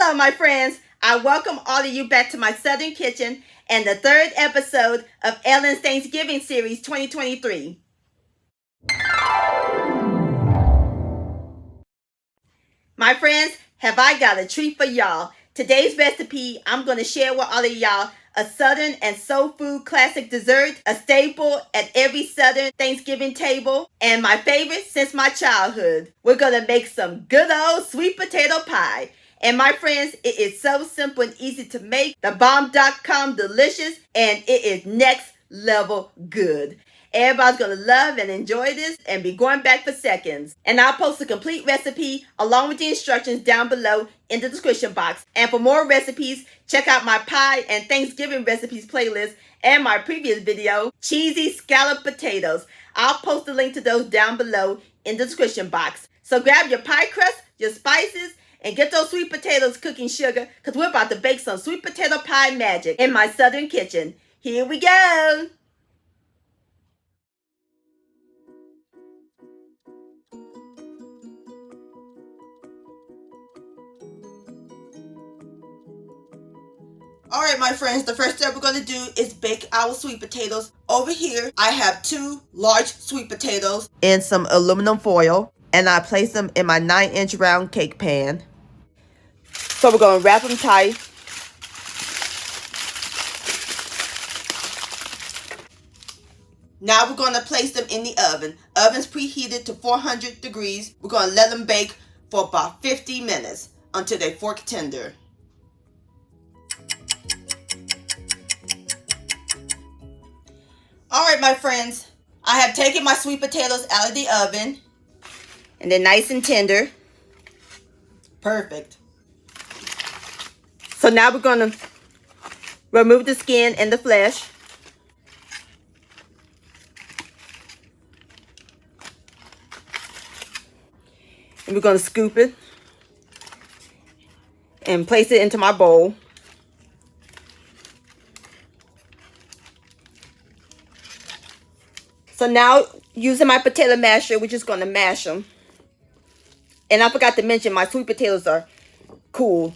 Hello, my friends. I welcome all of you back to my Southern Kitchen and the third episode of Ellen's Thanksgiving Series 2023. My friends, have I got a treat for y'all. Today's recipe, I'm going to share with all of y'all a Southern and soul food classic dessert, a staple at every Southern Thanksgiving table, and my favorite since my childhood. We're going to make some good old sweet potato pie. And my friends, it is so simple and easy to make. The bomb.com delicious, and it is next level good. Everybody's going to love and enjoy this and be going back for seconds. And I'll post a complete recipe along with the instructions down below in the description box. And for more recipes, check out my pie and Thanksgiving recipes playlist and my previous video, Cheesy Scalloped Potatoes. I'll post a link to those down below in the description box. So grab your pie crust, your spices, and get those sweet potatoes cooking sugar, because we're about to bake some sweet potato pie magic in my Southern kitchen. Here we go. All right, my friends, the first step we're going to do is bake our sweet potatoes. Over here, I have 2 large sweet potatoes in some aluminum foil, and I place them in my 9-inch round cake pan. So we're going to wrap them tight. Now we're going to place them in the oven. Oven's preheated to 400 degrees. We're going to let them bake for about 50 minutes until they fork tender. All right, my friends, I have taken my sweet potatoes out of the oven, and they're nice and tender. Perfect. So now we're going to remove the skin and the flesh. And we're going to scoop it and place it into my bowl. So now, using my potato masher, we're just going to mash them. And I forgot to mention, my sweet potatoes are cool.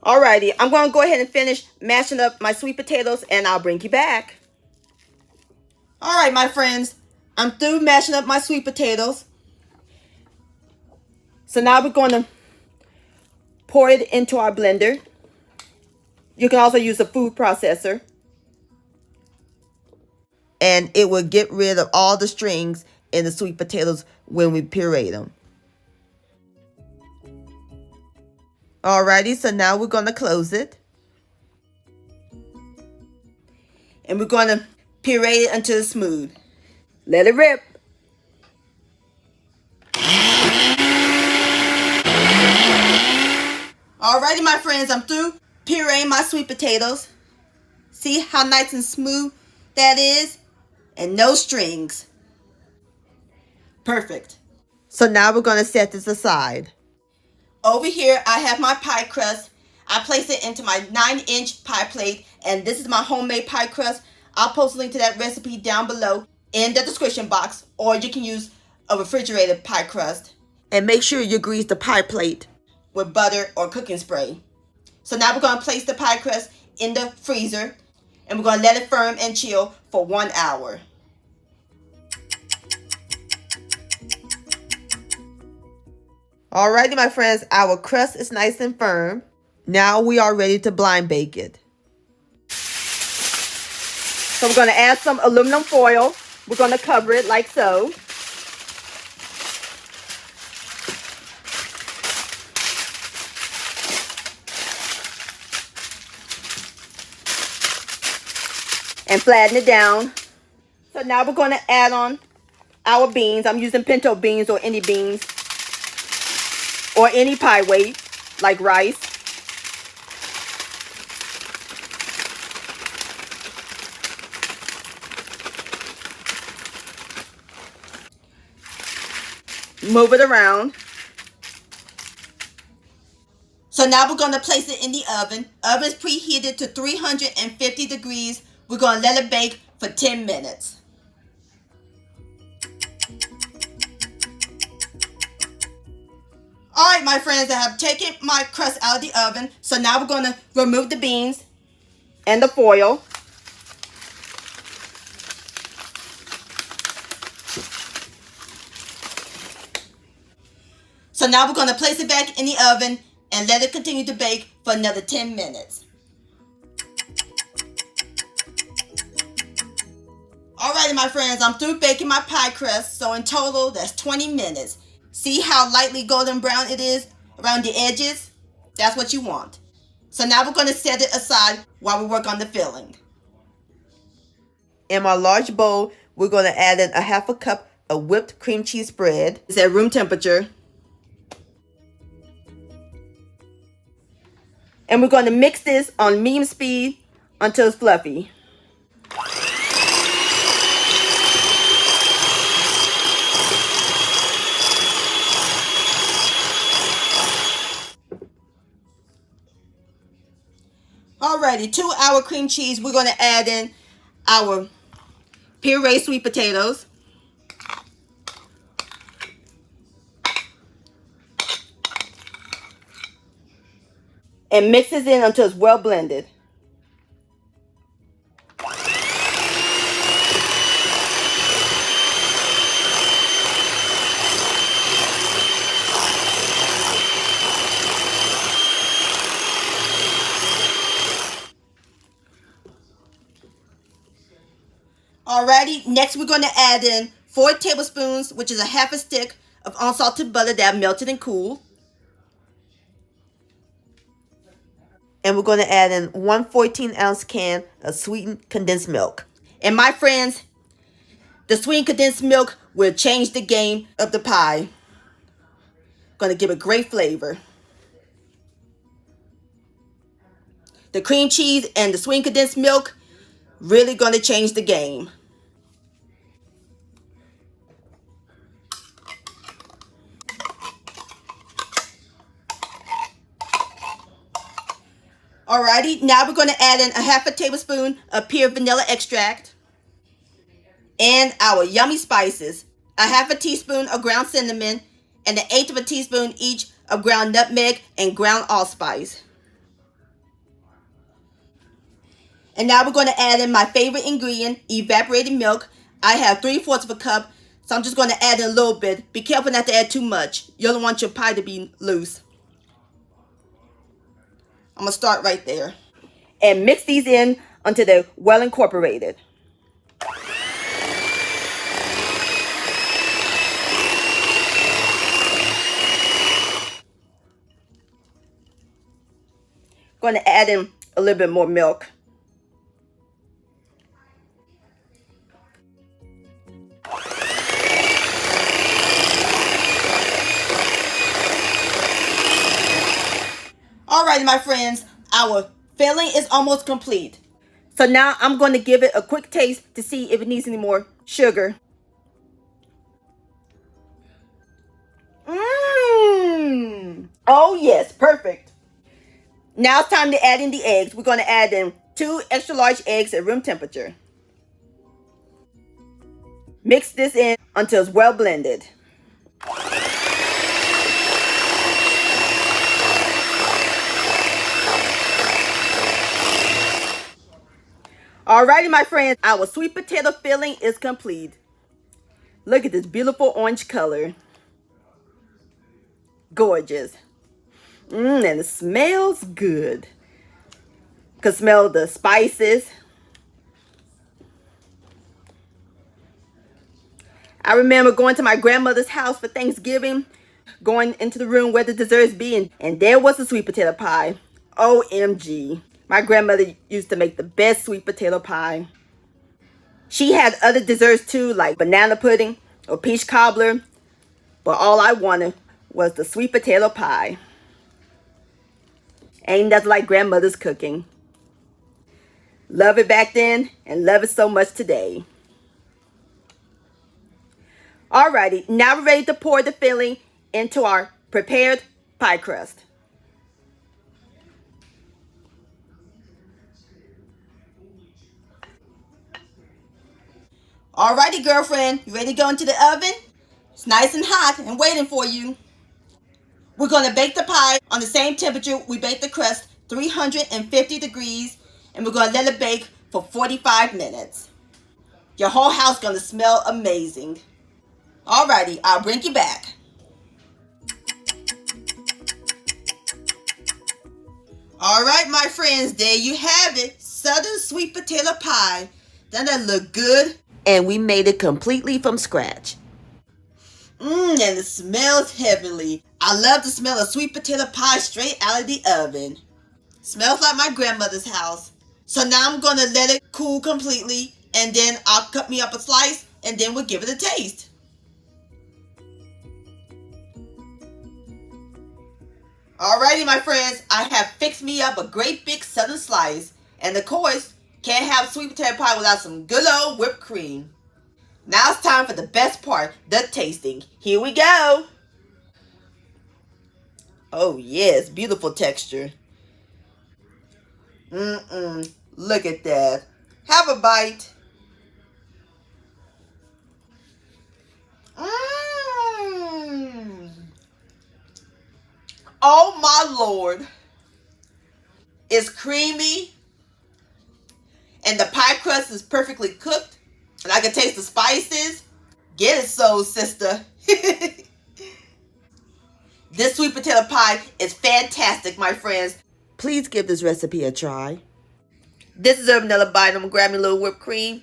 Alrighty, I'm going to go ahead and finish mashing up my sweet potatoes, and I'll bring you back. Alright, my friends, I'm through mashing up my sweet potatoes. So now we're going to pour it into our blender. You can also use a food processor. And it will get rid of all the strings in the sweet potatoes when we puree them. Alrighty, so now we're going to close it. And we're going to puree it until it's smooth. Let it rip. Alrighty, my friends, I'm through pureeing my sweet potatoes. See how nice and smooth that is? And no strings. Perfect. So now we're going to set this aside. Over here, I have my pie crust. I place it into my 9-inch pie plate, and this is my homemade pie crust. I'll post a link to that recipe down below in the description box, or you can use a refrigerated pie crust. And make sure you grease the pie plate with butter or cooking spray. So now we're going to place the pie crust in the freezer, and we're going to let it firm and chill for 1 hour. Alrighty, my friends, our crust is nice and firm. Now we are ready to blind bake it. So we're going to add some aluminum foil. We're going to cover it like so. And flatten it down. So now we're going to add on our beans. I'm using pinto beans or any beans. Or any pie weight, like rice. Move it around. So now we're going to place it in the oven. Oven is preheated to 350 degrees. We're going to let it bake for 10 minutes. All right, my friends, I have taken my crust out of the oven. So now we're going to remove the beans and the foil. So now we're going to place it back in the oven and let it continue to bake for another 10 minutes. Alrighty, my friends, I'm through baking my pie crust. So in total, that's 20 minutes. See how lightly golden brown it is around the edges? That's what you want. So now we're going to set it aside while we work on the filling. In my large bowl, we're going to add in a half a cup of whipped cream cheese spread. It's at room temperature. And we're going to mix this on medium speed until it's fluffy. Alrighty, to our cream cheese, we're going to add in our pureed sweet potatoes. And mix this in until it's well blended. Alrighty, next we're going to add in 4 tablespoons, which is a half a stick of unsalted butter that I've melted and cooled. And we're going to add in 1 14-ounce can of sweetened condensed milk. And my friends, the sweetened condensed milk will change the game of the pie. Going to give a great flavor. The cream cheese and the sweetened condensed milk really going to change the game. Alrighty, now we're going to add in a half a tablespoon of pure vanilla extract and our yummy spices, a half a teaspoon of ground cinnamon and an eighth of a teaspoon each of ground nutmeg and ground allspice. And now we're going to add in my favorite ingredient, evaporated milk. I have 3/4 of a cup, so I'm just going to add in a little bit. Be careful not to add too much. You don't want your pie to be loose. I'm going to start right there. And mix these in until they're well incorporated. Going to add in a little bit more milk. Alrighty, my friends, our filling is almost complete. So now I'm going to give it a quick taste to see if it needs any more sugar. Oh yes, perfect. Now it's time to add in the eggs. We're going to add in 2 extra large eggs at room temperature. Mix this in until it's well blended. Alrighty, my friends, our sweet potato filling is complete. Look at this beautiful orange color. Gorgeous. And it smells good. Can smell the spices. I remember going to my grandmother's house for Thanksgiving, going into the room where the desserts be, and there was a sweet potato pie. OMG. My grandmother used to make the best sweet potato pie. She had other desserts too, like banana pudding or peach cobbler, but all I wanted was the sweet potato pie. Ain't nothing like grandmother's cooking. Love it back then and love it so much today. Alrighty, now we're ready to pour the filling into our prepared pie crust. Alrighty, girlfriend, you ready to go into the oven? It's nice and hot and waiting for you. We're going to bake the pie on the same temperature we baked the crust, 350 degrees, and we're going to let it bake for 45 minutes. Your whole house is going to smell amazing. Alrighty, I'll bring you back. Alright, my friends, there you have it. Southern sweet potato pie. Doesn't that look good? And we made it completely from scratch. And it smells heavenly. I love the smell of sweet potato pie straight out of the oven. Smells like my grandmother's house. So now I'm going to let it cool completely, and then I'll cut me up a slice, and then we'll give it a taste. Alrighty, my friends, I have fixed me up a great big southern slice. And of course, can't have sweet potato pie without some good old whipped cream. Now it's time for the best part, the tasting. Here we go. Oh yes, beautiful texture. Look at that. Have a bite. Oh my Lord. It's creamy. And the pie crust is perfectly cooked. And I can taste the spices. Get it, soul sister. This sweet potato pie is fantastic, my friends. Please give this recipe a try. This is a vanilla bite. I'm going to grab me a little whipped cream.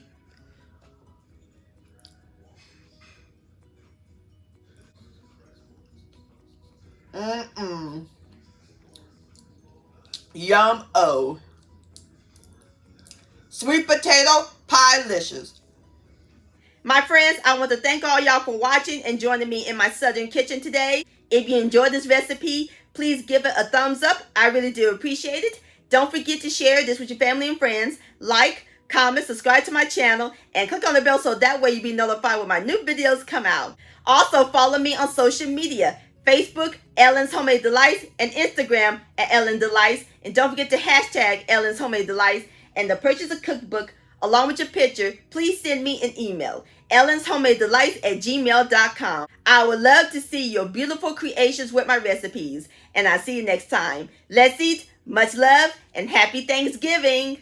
Yum-o. Sweet potato pie-licious. My friends, I want to thank all y'all for watching and joining me in my southern kitchen today. If you enjoyed this recipe, please give it a thumbs up. I really do appreciate it. Don't forget to share this with your family and friends. Like, comment, subscribe to my channel, and click on the bell so that way you'll be notified when my new videos come out. Also, follow me on social media. Facebook, Ellen's Homemade Delights, and Instagram at Ellen Delights. And don't forget to hashtag Ellen's Homemade Delights. And to purchase a cookbook along with your picture, please send me an email, ellenshomemadedelights@gmail.com. I would love to see your beautiful creations with my recipes. And I'll see you next time. Let's eat. Much love and happy Thanksgiving.